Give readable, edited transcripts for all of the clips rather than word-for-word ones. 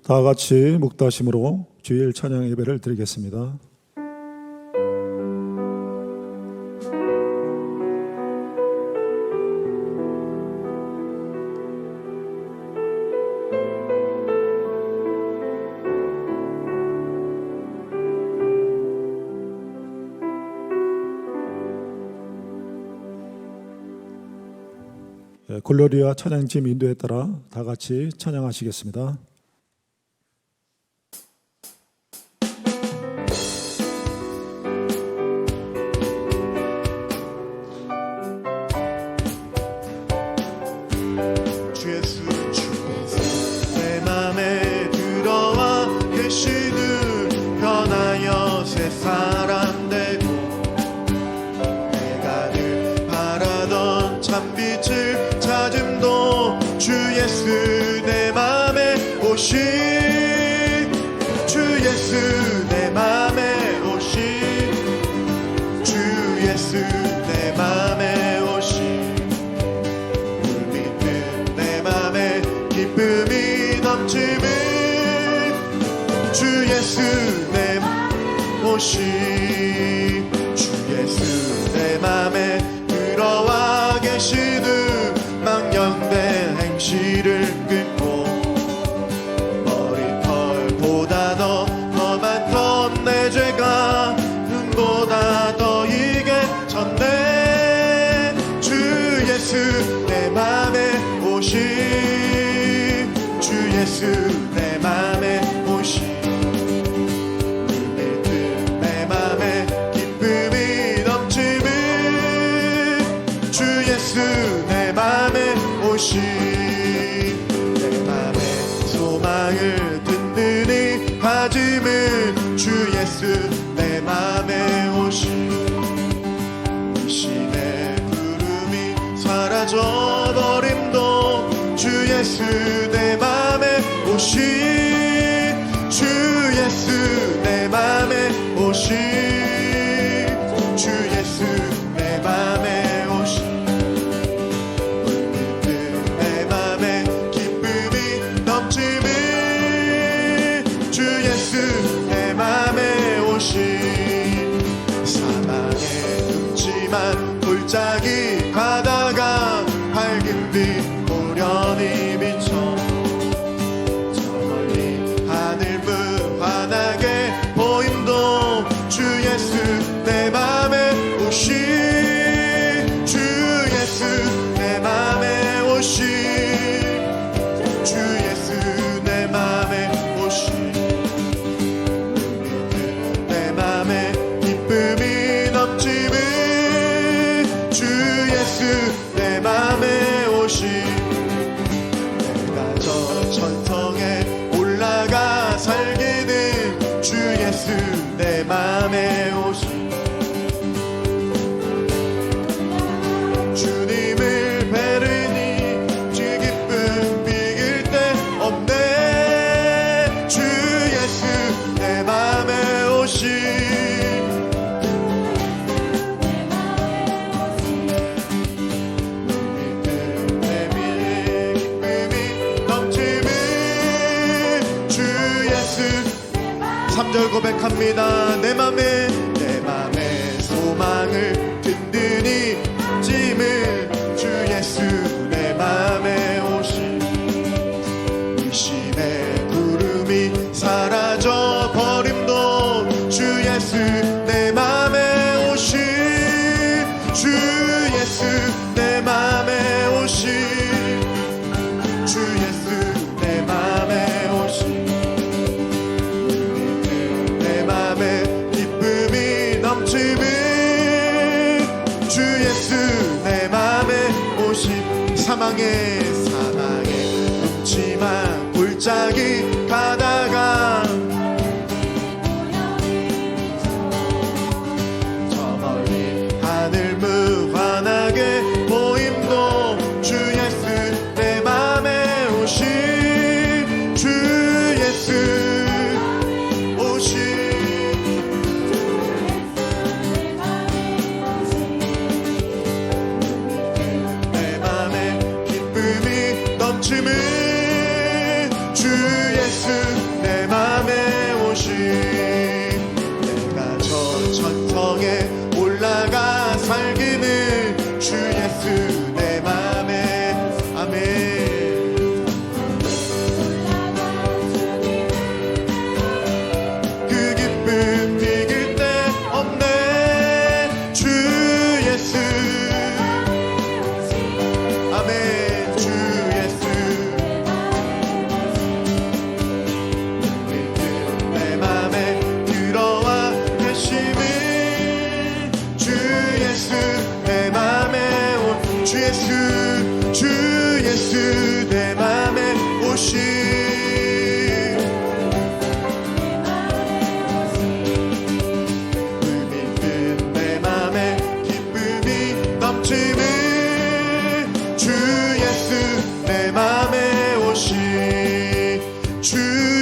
다 같이 묵다심으로 주일 찬양 예배를 드리겠습니다. 글로리아 찬양팀 인도에 따라 다 같이 찬양하시겠습니다. 주 예수 내 맘에 들어와 계시는 변하여 새 사람 되고 내가 늘 바라던 참빛을 찾음도 주 예수 내 맘에 오시 주 예수 내 맘에 오시 주 예수 내 맘에 오시 기쁨이 넘치는 주 예수 내 오시 주 예수 내 맘에 들어와 계시는 망령된 행실을 끊고 머리털보다 더 많던 내 죄가 눈보다 더 이게 졌네 주 예수 내 맘에 오시 예수 내 맘에 오시 물밀듯 내 맘에 기쁨이 넘치는 주 예수 내 맘에 오시 내 맘에 소망을 든든히 가짐은 주 예수 내 맘에 오시 의심의 구름이 사라져버림도 주 예수 내 맘에 오시 주 예수 내 맘에 오시 주 예수 내 맘에 오시 물밀듯 내 맘에 기쁨이 넘치는 주 예수 내 맘에 오시 사망의 눕지만 골짜기 가다가 밝은 빛 고련히 비춰 저 멀리 하늘 무한하게 보임도 주 예수 내 맘에 오시 주 예수 내 맘에 오시 주 예수 내 맘에 오시 물밀듯 내 맘에 기쁨이 넘치는 주 예수 내 맘에 오시 내가 저 천성에 올라가 살게 된 주 예수 내 맘에 오시 주님을 베르니 주 기쁨 비길 데 없네 주 예수 내 맘에 오시 내 기쁨이 넘치는 주 예수 3절 고백합니다. 내 맘에 소망을 든든히 찜을 주 예수 내 맘에 오시 의심의 구름이 사라져 버림도 주 예수 내 맘에 오시 주 예수 내 맘에 오시 주 예수 내 맘에 오시 내 맘에 기쁨이 넘치는 주 예수 내 맘에 오시 사망의 눕지만 골짜기 가다가 저 멀리 하늘 무한하게 보임도 주 예수 내 맘에 오시 주 예수 오시 내 맘에 기쁨이 넘치는 주 예수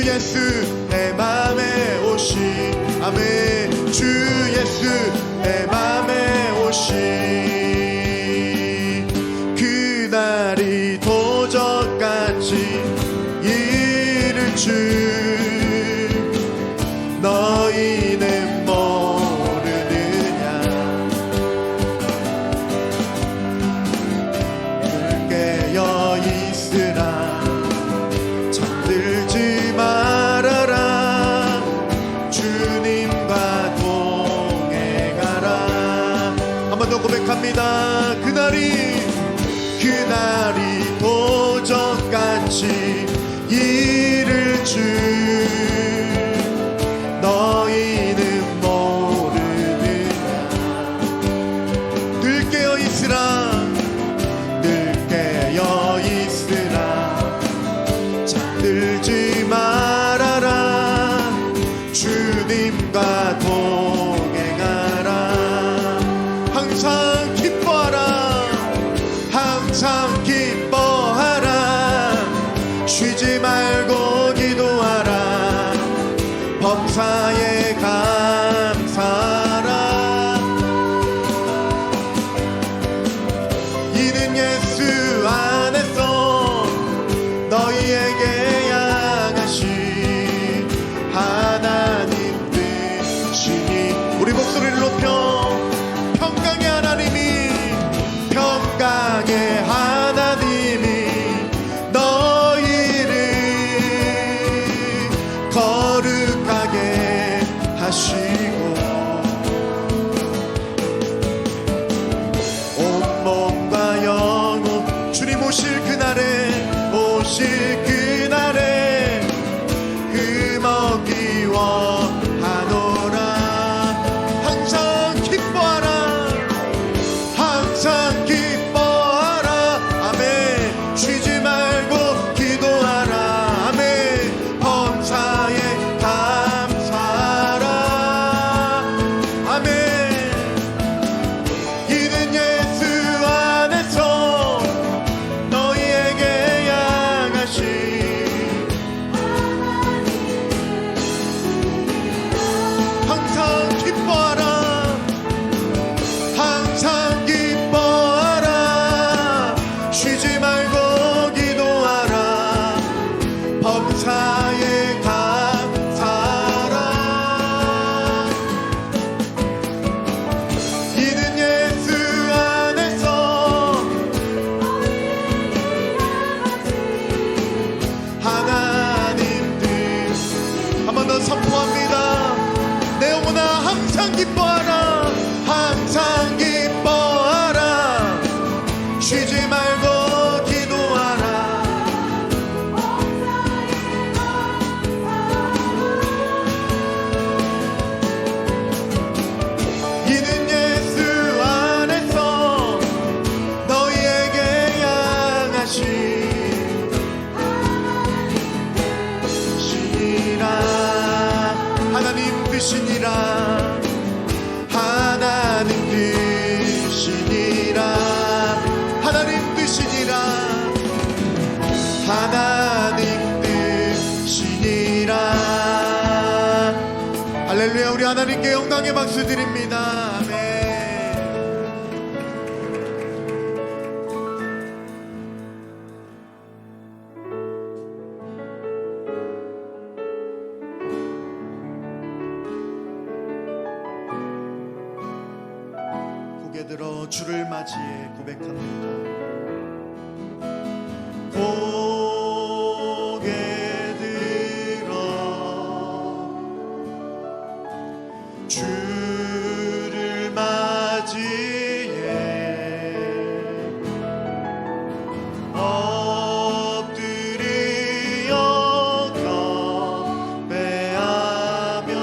예수 내 맘에 오시 아멘 주 예수 내 맘에 오시 그날이 도적같이 이를 줄 너희는 모르느냐 늘 깨어 있으라 잠들지 말아라 주님과 동행하라 한 번 더 고백합니다 그날이 도적같이 이를 줄 너희는 모르느냐 늘 깨어 있으라 늘 깨어 있으라 잠들지 말아라 주님과 동행하라 항상 기뻐하라 항상 기뻐하라 쉬지 말고 기도하라 범사에 감사하라 이는 예수 안에서 너희에게 향하신 하나님 뜻이니 우리 목소리를 높여 평강의 하나님이 너희를 거룩하게 하시고 온몸과 영혼 주님 오실 그날에 흠없기 원하노라 항상 기뻐하라 항상 기뻐하라 아멘 쉬지 말고 기도하라 아멘 범사에 감사하라 아멘 이는 예수 안에서 너희에게 향하신 항상 기뻐하라 항상 기뻐하라 쉬지 말고 기도하라 범사에 감사하라 이는 예수 안에서 하나님 뜻 한 번 더 선포합니다 내 영혼아 항상 기뻐하라 항상 기뻐하라 쉬지 말고 기도하라 이는 예수 안에서 너희에게 향하신 하나님 뜻이니라 하나님 뜻이니라 하나님 뜻이니라 하나님 뜻이니라 할렐루야 우리 하나님께 영광의 박수 드립니다 아멘 고개 들어 주를 맞이해 고백합니다 고개 들어 주를 맞이해 엎드려 경배하며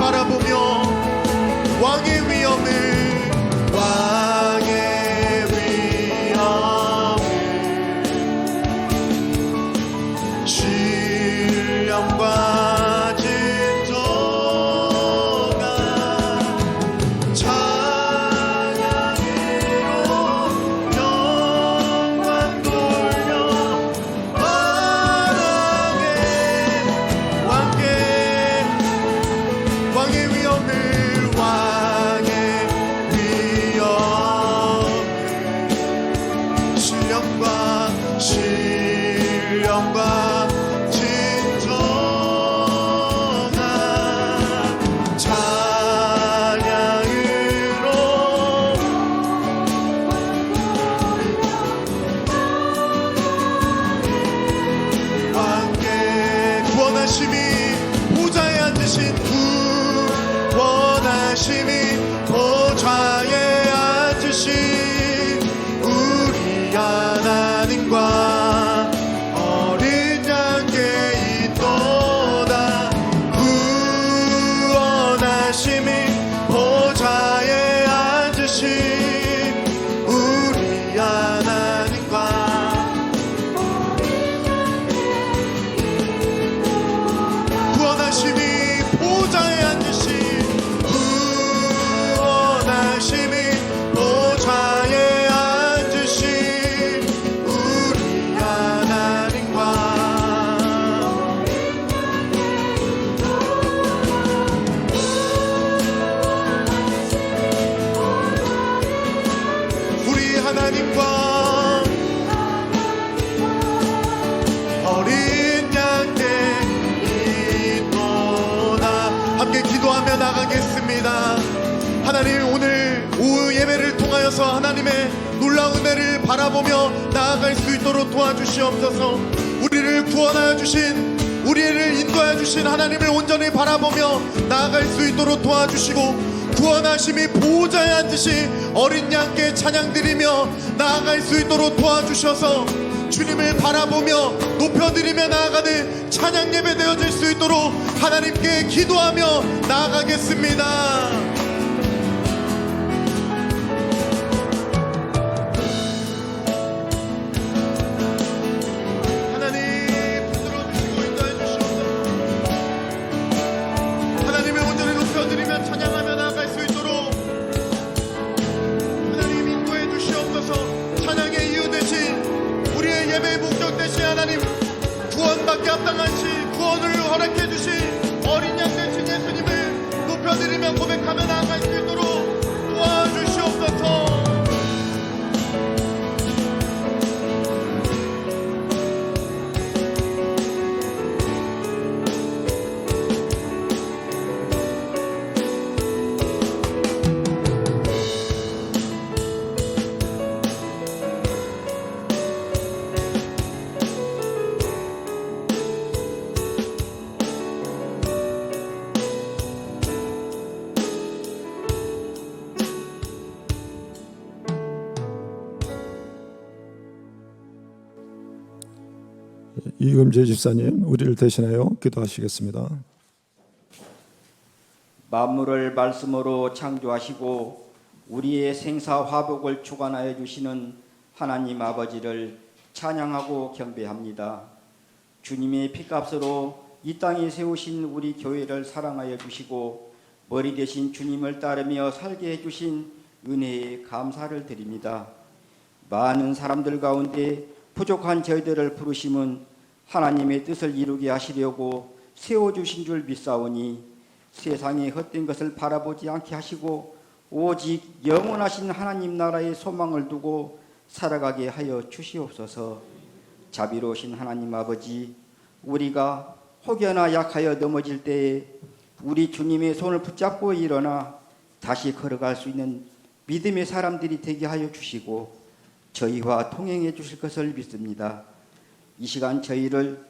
바라보며 왕의 위엄을 신령과 진정한 찬양으로 영광 돌려 왕의 위엄을 신령과 진정한 찬양으로 왕께 구원하심이 보좌에 앉으신 구원하심이 보좌에 앉으신 우리 하나님과 어린 양께 있도다. 구원하심이 보좌에 앉으신 우리 하나님과 구원하심이 보좌에 앉으신 구원하심이 보좌에 앉으신 우리 하나님과 우리 하나님과 어린 양께 있도다. 함께 기도하며 나가겠습니다. 하나님, 오늘 오후 예배를 통하여서 하나님의 놀라운 은혜를 바라보며 나아갈 수 있도록 도와주시옵소서. 우리를 구원하여 주신, 우리를 인도하여 주신 하나님을 온전히 바라보며 나아갈 수 있도록 도와주시고, 구원하심이 보호자에 앉으신 어린 양께 찬양드리며 나아갈 수 있도록 도와주셔서 주님을 바라보며 높여드리며 나아가는 찬양 예배 되어질 수 있도록 하나님께 기도하며 나아가겠습니다. 찬양하며 나아갈 수 있도록 하나님 인도해 주시옵소서. 찬양의 이유 되신, 우리의 예배의 목적 되신 하나님, 구원받게 합당하신, 구원을 허락해 주신 어린 양 되신 예수님을 높여드리며 고백하며 나아갈 수 있도록 도와주시옵소서. 이금재 집사님, 우리를 대신하여 기도하시겠습니다. 만물을 말씀으로 창조하시고 우리의 생사 화복을 주관하여 주시는 하나님 아버지를 찬양하고 경배합니다. 주님의 피값으로 이 땅에 세우신 우리 교회를 사랑하여 주시고 머리 대신 주님을 따르며 살게 해주신 은혜에 감사를 드립니다. 많은 사람들 가운데 부족한 저희들을 부르심은 하나님의 뜻을 이루게 하시려고 세워주신 줄 믿사오니 세상의 헛된 것을 바라보지 않게 하시고 오직 영원하신 하나님 나라의 소망을 두고 살아가게 하여 주시옵소서. 자비로우신 하나님 아버지, 우리가 혹여나 약하여 넘어질 때에 우리 주님의 손을 붙잡고 일어나 다시 걸어갈 수 있는 믿음의 사람들이 되게 하여 주시고 저희와 통행해 주실 것을 믿습니다. 이 시간 저희들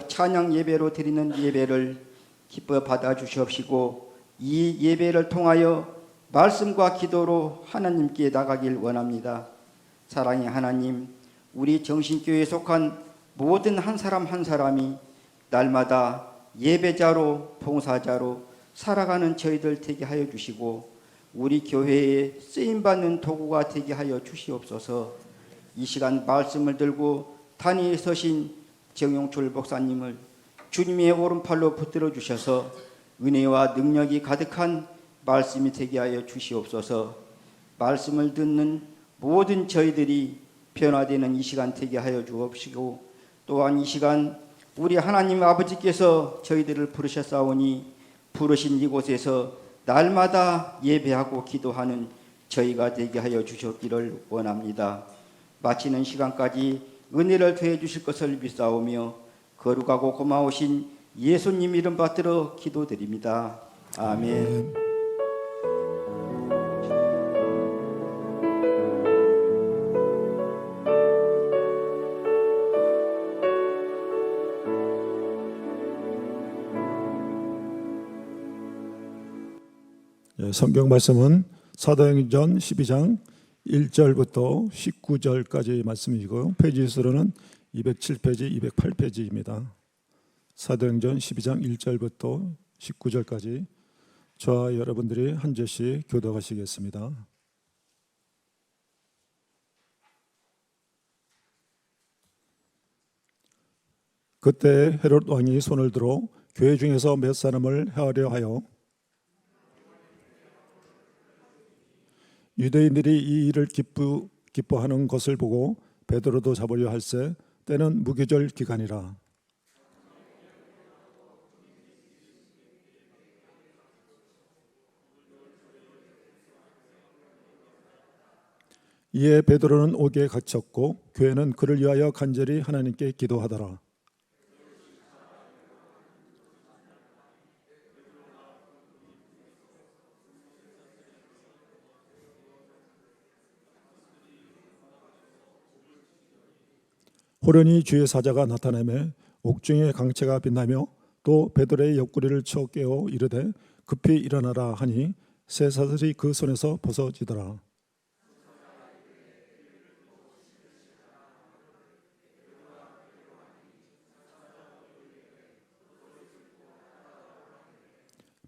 찬양 예배로 드리는 예배를 기뻐 받아 주시옵시고 이 예배를 통하여 말씀과 기도로 하나님께 나가길 원합니다. 사랑의 하나님, 우리 정신교회에 속한 모든 한 사람 한 사람이 날마다 예배자로, 봉사자로, 살아가는 저희들 되게 하여 주시고 우리 교회에 쓰임받는 도구가 되게 하여 주시옵소서. 이 시간 말씀을 들고 단위에 서신 정용출 목사님을 주님의 오른팔로 붙들어 주셔서 은혜와 능력이 가득한 말씀이 되게 하여 주시옵소서. 말씀을 듣는 모든 저희들이 변화되는 이 시간 되게 하여 주옵시고 또한 이 시간 우리 하나님 아버지께서 저희들을 부르셨사오니 부르신 이곳에서 날마다 예배하고 기도하는 저희가 되게 하여 주셨기를 원합니다. 마치는 시간까지 은혜를 더해 주실 것을 믿사오며 거룩하고 고마우신 예수님 이름 받들어 기도드립니다. 아멘. 성경 말씀은 사도행전 12장 1절부터 19절까지 말씀이고요. 페이지 수로는 207페이지, 208페이지입니다. 사도행전 12장 1절부터 19절까지 저와 여러분들이 한 절씩 교독하시겠습니다. 그때 헤롯 왕이 손을 들어 교회 중에서 몇 사람을 해하려 하여 유대인들이 이 일을 기뻐하는 것을 보고 베드로도 잡으려 할세 때는 무교절 기간이라. 이에 베드로는 옥에 갇혔고 교회는 그를 위하여 간절히 하나님께 기도하더라. 호련히 주의 사자가 나타나매 옥중의 강체가 빛나며 또 베드로의 옆구리를 쳐 깨어 이르되 급히 일어나라 하니 새 사슬이 그 손에서 벗어지더라.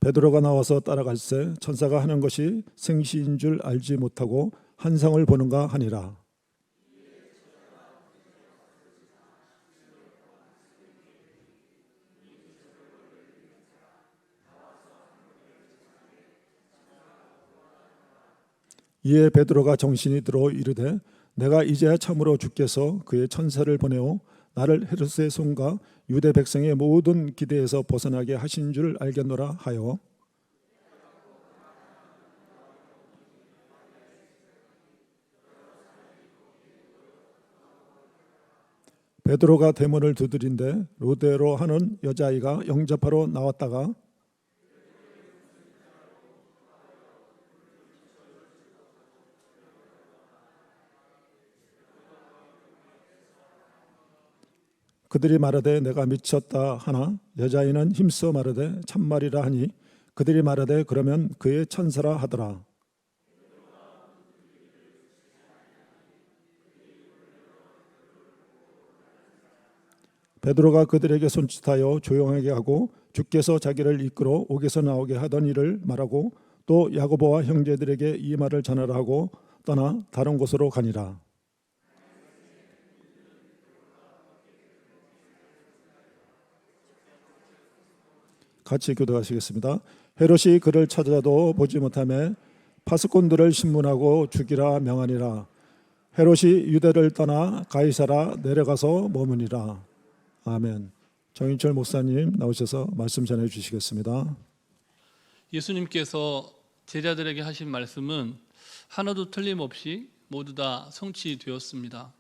베드로가 나와서 따라갈새 천사가 하는 것이 생시인 줄 알지 못하고 환상을 보는가 하니라. 이에 베드로가 정신이 들어 이르되 내가 이제야 참으로 주께서 그의 천사를 보내어 나를 헤롯의 손과 유대 백성의 모든 기대에서 벗어나게 하신 줄 알겠노라 하여 베드로가 대문을 두드린데 로데로 하는 여자아이가 영접하러 나왔다가 그들이 말하되 내가 미쳤다 하나 여자아이는 힘써 말하되 참말이라 하니 그들이 말하되 그러면 그의 천사라 하더라. 베드로가 그들에게 손짓하여 조용하게 하고 주께서 자기를 이끌어 옥에서 나오게 하던 일을 말하고 또 야고보와 형제들에게 이 말을 전하라 하고 떠나 다른 곳으로 가니라. 같이 교독하시겠습니다. 헤롯이 그를 찾아도 보지 못하매 파수꾼들을 신문하고 죽이라 명하니라. 헤롯이 유대를 떠나 가이사라 내려가서 머무니라. 아멘. 정인철 목사님 나오셔서 말씀 전해 주시겠습니다. 예수님께서 제자들에게 하신 말씀은 하나도 틀림없이 모두 다 성취되었습니다.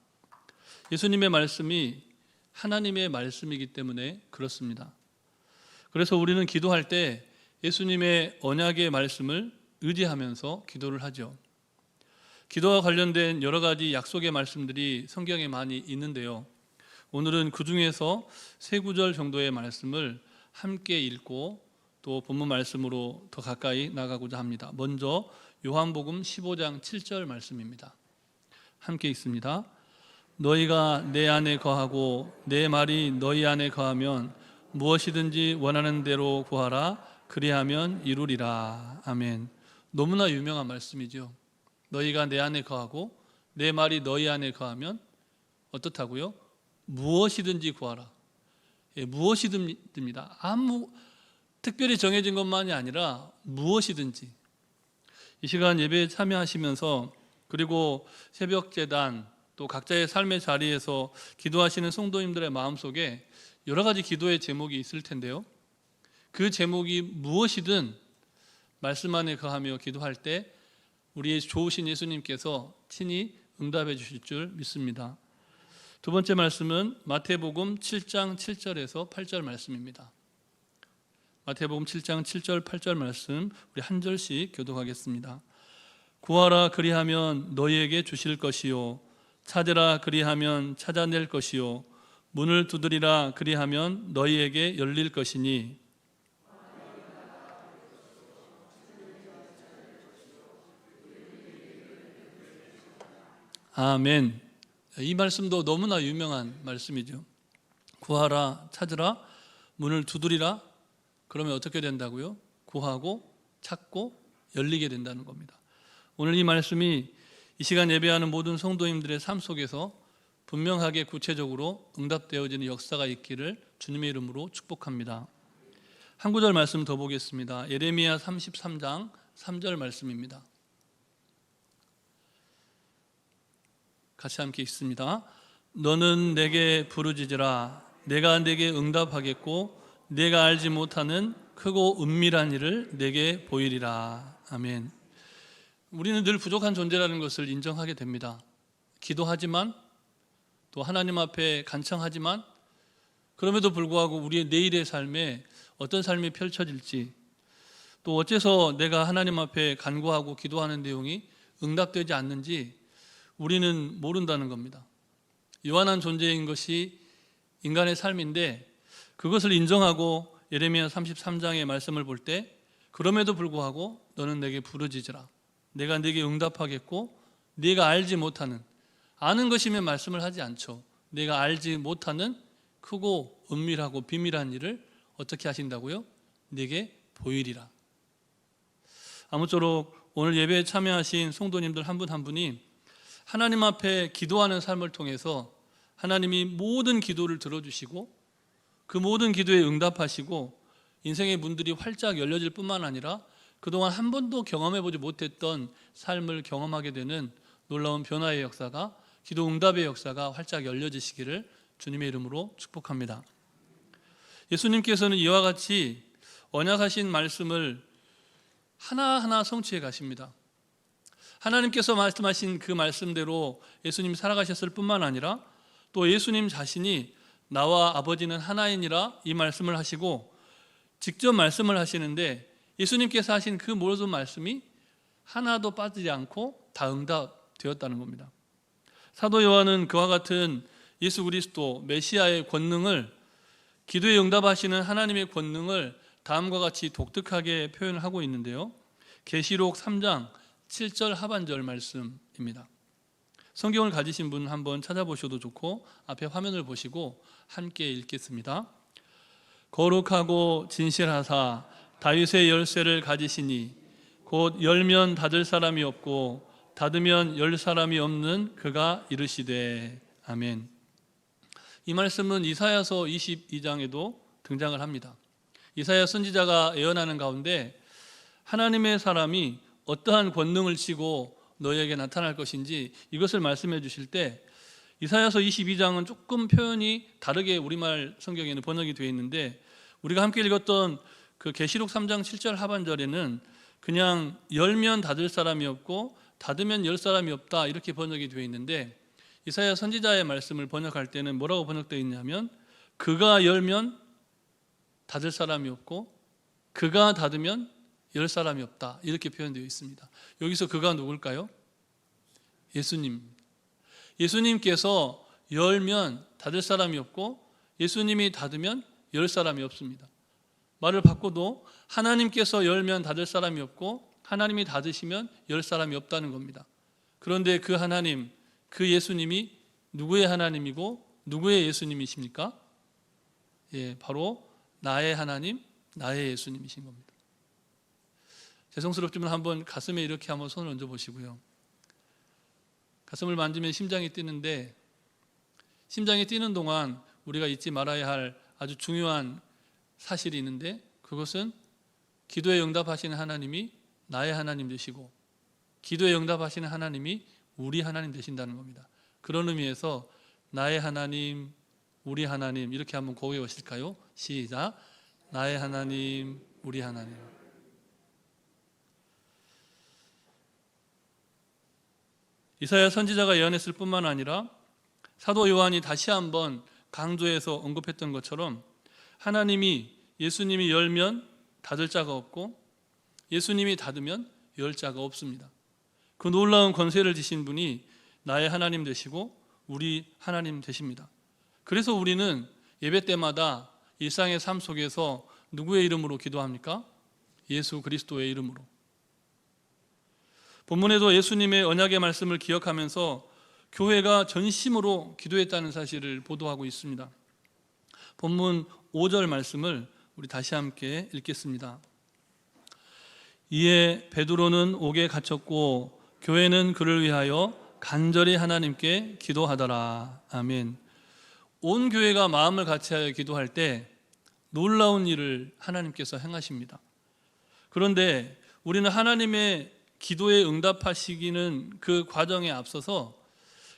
예수님의 말씀이 하나님의 말씀이기 때문에 그렇습니다. 그래서 우리는 기도할 때 예수님의 언약의 말씀을 의지하면서 기도를 하죠. 기도와 관련된 여러 가지 약속의 말씀들이 성경에 많이 있는데요. 오늘은 그 중에서 세 구절 정도의 말씀을 함께 읽고 또 본문 말씀으로 더 가까이 나가고자 합니다. 먼저 요한복음 15장 7절 말씀입니다. 함께 읽습니다. 너희가 내 안에 거하고 내 말이 너희 안에 거하면 무엇이든지 원하는 대로 구하라 그리하면 이루리라. 아멘. 너무나 유명한 말씀이죠. 너희가 내 안에 거하고 내 말이 너희 안에 거하면 어떻다고요? 무엇이든지 구하라. 예, 무엇이든지입니다. 아무 특별히 정해진 것만이 아니라 무엇이든지. 이 시간 예배에 참여하시면서 그리고 새벽 제단 또 각자의 삶의 자리에서 기도하시는 성도님들의 마음속에 여러 가지 기도의 제목이 있을 텐데요. 그 제목이 무엇이든 말씀 안에 거하며 기도할 때 우리의 좋으신 예수님께서 친히 응답해 주실 줄 믿습니다. 두 번째 말씀은 마태복음 7장 7절에서 8절 말씀입니다. 마태복음 7장 7절 8절 말씀 우리 한 절씩 교독하겠습니다. 구하라 그리하면 너희에게 주실 것이요 찾으라 그리하면 찾아낼 것이요 문을 두드리라 그리하면 너희에게 열릴 것이니. 아멘. 이 말씀도 너무나 유명한 말씀이죠. 구하라, 찾으라, 문을 두드리라. 그러면 어떻게 된다고요? 구하고 찾고 열리게 된다는 겁니다. 오늘 이 말씀이 이 시간 예배하는 모든 성도님들의 삶 속에서 분명하게 구체적으로 응답되어지는 역사가 있기를 주님의 이름으로 축복합니다. 한 구절 말씀 더 보겠습니다. 예레미야 33장 3절 말씀입니다. 같이 함께 읽습니다. 너는 내게 부르짖으라. 내가 내게 응답하겠고 내가 알지 못하는 크고 은밀한 일을 내게 보이리라. 아멘. 우리는 늘 부족한 존재라는 것을 인정하게 됩니다. 기도하지만 또 하나님 앞에 간청하지만 그럼에도 불구하고 우리의 내일의 삶에 어떤 삶이 펼쳐질지 또 어째서 내가 하나님 앞에 간구하고 기도하는 내용이 응답되지 않는지 우리는 모른다는 겁니다. 유한한 존재인 것이 인간의 삶인데 그것을 인정하고 예레미야 33장의 말씀을 볼 때 그럼에도 불구하고 너는 내게 부르짖으라. 내가 네게 응답하겠고 네가 알지 못하는 아는 것이면 말씀을 하지 않죠. 내가 알지 못하는 크고 은밀하고 비밀한 일을 어떻게 하신다고요? 네게 보이리라. 아무쪼록 오늘 예배에 참여하신 성도님들 한 분 한 분이 하나님 앞에 기도하는 삶을 통해서 하나님이 모든 기도를 들어주시고 그 모든 기도에 응답하시고 인생의 문들이 활짝 열려질 뿐만 아니라 그동안 한 번도 경험해보지 못했던 삶을 경험하게 되는 놀라운 변화의 역사가 기도 응답의 역사가 활짝 열려지시기를 주님의 이름으로 축복합니다. 예수님께서는 이와 같이 언약하신 말씀을 하나하나 성취해 가십니다. 하나님께서 말씀하신 그 말씀대로 예수님이 살아가셨을 뿐만 아니라 또 예수님 자신이 나와 아버지는 하나이니라 이 말씀을 하시고 직접 말씀을 하시는데 예수님께서 하신 그 모든 말씀이 하나도 빠지지 않고 다 응답되었다는 겁니다. 사도 요한은 그와 같은 예수 그리스도 메시아의 권능을 기도에 응답하시는 하나님의 권능을 다음과 같이 독특하게 표현을 하고 있는데요. 계시록 3장 7절 하반절 말씀입니다. 성경을 가지신 분 한번 찾아보셔도 좋고 앞에 화면을 보시고 함께 읽겠습니다. 거룩하고 진실하사 다윗의 열쇠를 가지시니 곧 열면 닫을 사람이 없고 닫으면 열 사람이 없는 그가 이르시되. 아멘. 이 말씀은 이사야서 22장에도 등장을 합니다. 이사야 선지자가 예언하는 가운데 하나님의 사람이 어떠한 권능을 쥐고 너희에게 나타날 것인지 이것을 말씀해 주실 때 이사야서 22장은 조금 표현이 다르게 우리말 성경에는 번역이 되어 있는데 우리가 함께 읽었던 그 계시록 3장 7절 하반절에는 그냥 열면 닫을 사람이 없고 닫으면 열 사람이 없다 이렇게 번역이 되어 있는데 이사야 선지자의 말씀을 번역할 때는 뭐라고 번역되어 있냐면 그가 열면 닫을 사람이 없고 그가 닫으면 열 사람이 없다 이렇게 표현되어 있습니다. 여기서 그가 누굴까요? 예수님. 예수님께서 열면 닫을 사람이 없고 예수님이 닫으면 열 사람이 없습니다. 말을 바꿔도 하나님께서 열면 닫을 사람이 없고 하나님이 닫으시면 열 사람이 없다는 겁니다. 그런데 그 하나님, 그 예수님이 누구의 하나님이고 누구의 예수님이십니까? 예, 바로 나의 하나님, 나의 예수님이신 겁니다. 죄송스럽지만 한번 가슴에 이렇게 한번 손을 얹어 보시고요. 가슴을 만지면 심장이 뛰는데, 심장이 뛰는 동안 우리가 잊지 말아야 할 아주 중요한 사실이 있는데, 그것은 기도에 응답하시는 하나님이 나의 하나님 되시고 기도에 응답하시는 하나님이 우리 하나님 되신다는 겁니다. 그런 의미에서 나의 하나님, 우리 하나님, 이렇게 한번 고백해 보실까요? 시작. 나의 하나님, 우리 하나님. 이사야 선지자가 예언했을 뿐만 아니라 사도 요한이 다시 한번 강조해서 언급했던 것처럼, 하나님이 예수님이 열면 닫을 자가 없고 예수님이 닫으면 열 자가 없습니다. 그 놀라운 권세를 지신 분이 나의 하나님 되시고 우리 하나님 되십니다. 그래서 우리는 예배 때마다 일상의 삶 속에서 누구의 이름으로 기도합니까? 예수 그리스도의 이름으로. 본문에도 예수님의 언약의 말씀을 기억하면서 교회가 전심으로 기도했다는 사실을 보도하고 있습니다. 본문 5절 말씀을 우리 다시 함께 읽겠습니다. 이에 베드로는 옥에 갇혔고 교회는 그를 위하여 간절히 하나님께 기도하더라. 아멘. 온 교회가 마음을 같이하여 기도할 때 놀라운 일을 하나님께서 행하십니다. 그런데 우리는 하나님의 기도에 응답하시기는 그 과정에 앞서서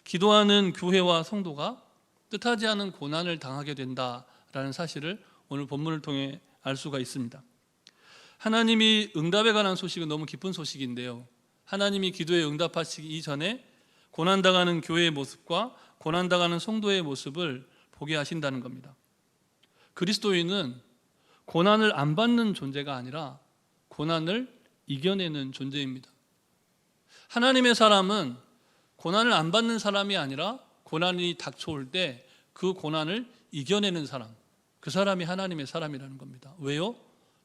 기도하는 교회와 성도가 뜻하지 않은 고난을 당하게 된다라는 사실을 오늘 본문을 통해 알 수가 있습니다. 하나님이 응답에 관한 소식은 너무 기쁜 소식인데요, 하나님이 기도에 응답하시기 이전에 고난당하는 교회의 모습과 고난당하는 성도의 모습을 보게 하신다는 겁니다. 그리스도인은 고난을 안 받는 존재가 아니라 고난을 이겨내는 존재입니다. 하나님의 사람은 고난을 안 받는 사람이 아니라 고난이 닥쳐올 때 그 고난을 이겨내는 사람, 그 사람이 하나님의 사람이라는 겁니다. 왜요?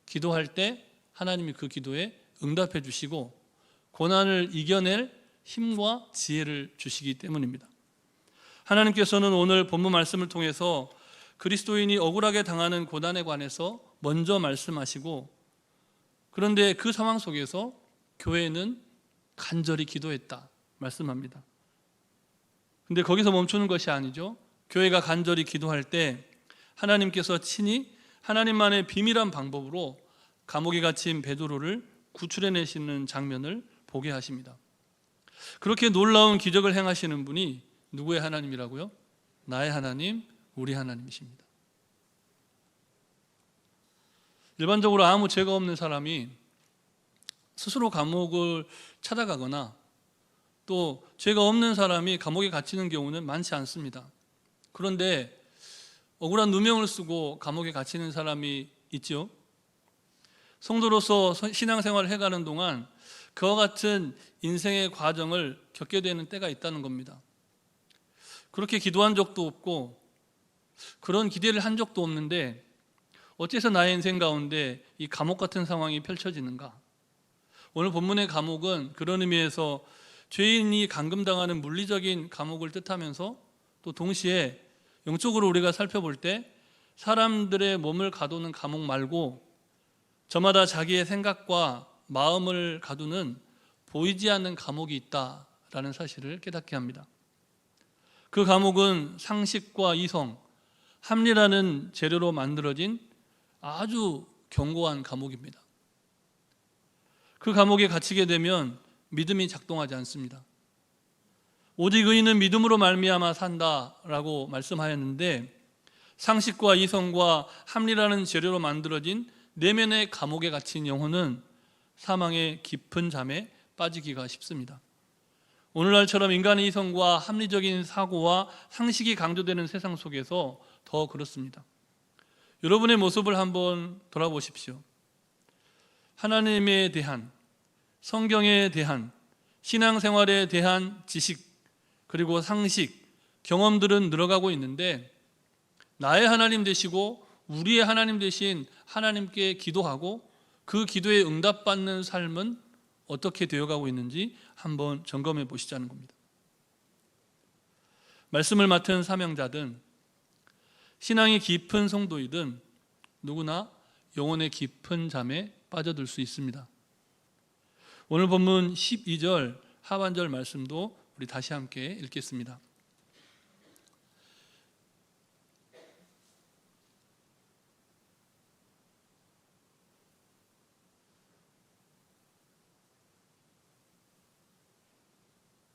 기도할 때 하나님이 그 기도에 응답해 주시고 고난을 이겨낼 힘과 지혜를 주시기 때문입니다. 하나님께서는 오늘 본문 말씀을 통해서 그리스도인이 억울하게 당하는 고난에 관해서 먼저 말씀하시고, 그런데 그 상황 속에서 교회는 간절히 기도했다 말씀합니다. 근데 거기서 멈추는 것이 아니죠. 교회가 간절히 기도할 때 하나님께서 친히 하나님만의 비밀한 방법으로 감옥에 갇힌 베드로를 구출해내시는 장면을 보게 하십니다. 그렇게 놀라운 기적을 행하시는 분이 누구의 하나님이라고요? 나의 하나님, 우리 하나님이십니다. 일반적으로 아무 죄가 없는 사람이 스스로 감옥을 찾아가거나 또 죄가 없는 사람이 감옥에 갇히는 경우는 많지 않습니다. 그런데 억울한 누명을 쓰고 감옥에 갇히는 사람이 있죠. 성도로서 신앙생활을 해가는 동안 그와 같은 인생의 과정을 겪게 되는 때가 있다는 겁니다. 그렇게 기도한 적도 없고 그런 기대를 한 적도 없는데 어째서 나의 인생 가운데 이 감옥 같은 상황이 펼쳐지는가? 오늘 본문의 감옥은 그런 의미에서 죄인이 감금당하는 물리적인 감옥을 뜻하면서 또 동시에 영적으로 우리가 살펴볼 때 사람들의 몸을 가두는 감옥 말고 저마다 자기의 생각과 마음을 가두는 보이지 않는 감옥이 있다라는 사실을 깨닫게 합니다. 그 감옥은 상식과 이성, 합리라는 재료로 만들어진 아주 견고한 감옥입니다. 그 감옥에 갇히게 되면 믿음이 작동하지 않습니다. 오직 의인은 믿음으로 말미암아 산다라고 말씀하였는데, 상식과 이성과 합리라는 재료로 만들어진 내면의 감옥에 갇힌 영혼은 사망의 깊은 잠에 빠지기가 쉽습니다. 오늘날처럼 인간의 이성과 합리적인 사고와 상식이 강조되는 세상 속에서 더 그렇습니다. 여러분의 모습을 한번 돌아보십시오. 하나님에 대한, 성경에 대한, 신앙생활에 대한 지식, 그리고 상식, 경험들은 늘어가고 있는데 나의 하나님 되시고 우리의 하나님 되신 하나님께 기도하고 그 기도에 응답받는 삶은 어떻게 되어가고 있는지 한번 점검해 보시자는 겁니다. 말씀을 맡은 사명자든 신앙이 깊은 성도이든 누구나 영혼의 깊은 잠에 빠져들 수 있습니다. 오늘 본문 12절 하반절 말씀도 우리 다시 함께 읽겠습니다.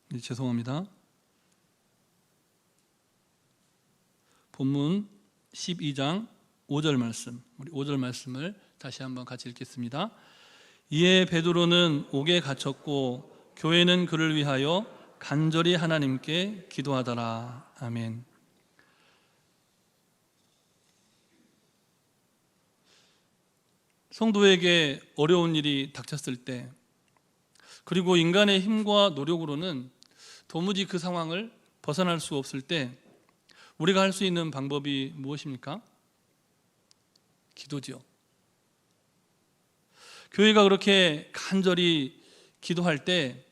네, 죄송합니다. 본문 12장 5절 말씀, 우리 5절 말씀을 다시 한번 같이 읽겠습니다. 이에 베드로는 옥에 갇혔고 교회는 그를 위하여 간절히 하나님께 기도하더라. 아멘. 성도에게 어려운 일이 닥쳤을 때, 그리고 인간의 힘과 노력으로는 도무지 그 상황을 벗어날 수 없을 때 우리가 할 수 있는 방법이 무엇입니까? 기도지요. 교회가 그렇게 간절히 기도할 때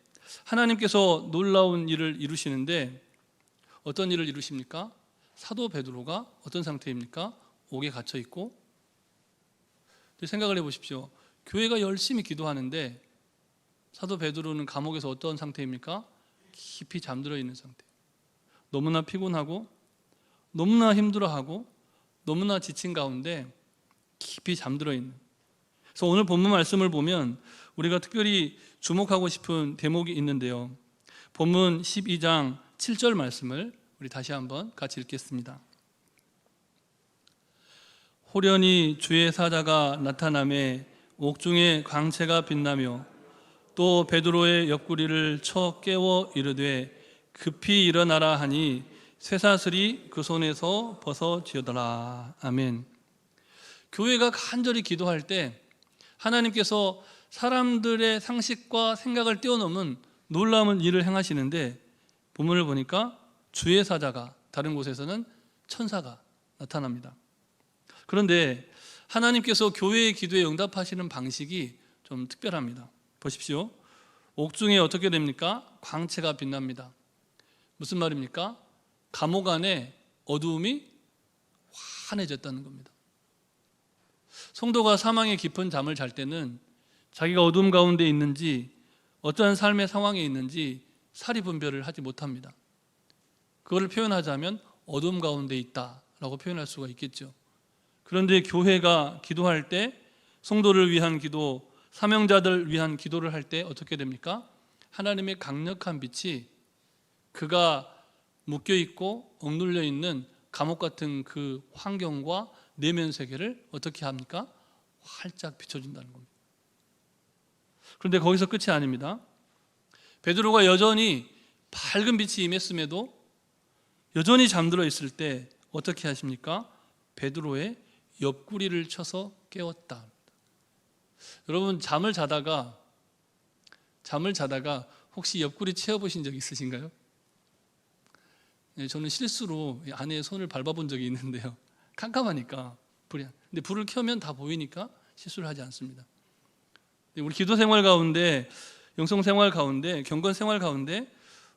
하나님께서 놀라운 일을 이루시는데, 어떤 일을 이루십니까? 사도 베드로가 어떤 상태입니까? 옥에 갇혀 있고. 생각을 해보십시오. 교회가 열심히 기도하는데 사도 베드로는 감옥에서 어떤 상태입니까? 깊이 잠들어 있는 상태. 너무나 피곤하고 너무나 힘들어하고 너무나 지친 가운데 깊이 잠들어 있는. 그래서 오늘 본문 말씀을 보면 우리가 특별히 주목하고 싶은 대목이 있는데요. 본문 12장 7절 말씀을 우리 다시 한번 같이 읽겠습니다. 호련히 주의 사자가 나타나매 옥중에 광채가 빛나며 또 베드로의 옆구리를 쳐 깨워 이르되 급히 일어나라 하니 쇠사슬이 그 손에서 벗어지더라. 아멘. 교회가 간절히 기도할 때 하나님께서 사람들의 상식과 생각을 뛰어넘은 놀라운 일을 행하시는데, 본문을 보니까 주의 사자가, 다른 곳에서는 천사가 나타납니다. 그런데 하나님께서 교회의 기도에 응답하시는 방식이 좀 특별합니다. 보십시오. 옥중에 어떻게 됩니까? 광채가 빛납니다. 무슨 말입니까? 감옥 안에 어두움이 환해졌다는 겁니다. 성도가 사망의 깊은 잠을 잘 때는 자기가 어둠 가운데 있는지 어떠한 삶의 상황에 있는지 사리 분별을 하지 못합니다. 그걸 표현하자면 어둠 가운데 있다라고 표현할 수가 있겠죠. 그런데 교회가 기도할 때, 성도를 위한 기도, 사명자들 위한 기도를 할 때 어떻게 됩니까? 하나님의 강력한 빛이 그가 묶여있고 억눌려 있는 감옥 같은 그 환경과 내면 세계를 어떻게 합니까? 활짝 비춰준다는 겁니다. 그런데 거기서 끝이 아닙니다. 베드로가 여전히 밝은 빛이 임했음에도 여전히 잠들어 있을 때 어떻게 하십니까? 베드로의 옆구리를 쳐서 깨웠다. 여러분, 잠을 자다가 혹시 옆구리 채워보신 적 있으신가요? 네, 저는 실수로 아내의 손을 밟아본 적이 있는데요. 깜깜하니까 불이. 근데 불을 켜면 다 보이니까 실수를 하지 않습니다. 우리 기도 생활 가운데, 영성 생활 가운데, 경건 생활 가운데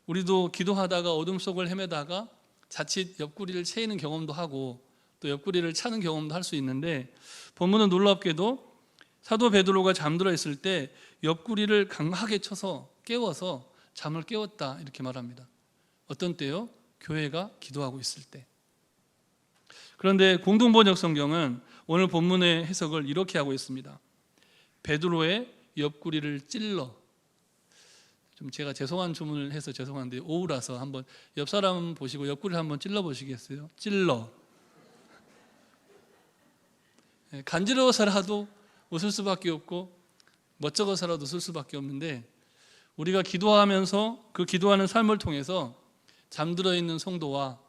우리도 기도하다가 어둠 속을 헤매다가 자칫 옆구리를 채이는 경험도 하고 또 옆구리를 차는 경험도 할 수 있는데, 본문은 놀랍게도 사도 베드로가 잠들어 있을 때 옆구리를 강하게 쳐서 깨워서 잠을 깨웠다, 이렇게 말합니다. 어떤 때요? 교회가 기도하고 있을 때. 그런데 공동번역 성경은 오늘 본문의 해석을 이렇게 하고 있습니다. 베드로의 옆구리를 찔러. 좀 제가 죄송한 주문을 해서 죄송한데 오후라서 한번 옆 사람 보시고 옆구리를 한번 찔러 보시겠어요? 찔러. 간지러워서라도 웃을 수밖에 없고 멋쩍어서라도 웃을 수밖에 없는데, 우리가 기도하면서 그 기도하는 삶을 통해서 잠들어 있는 성도와,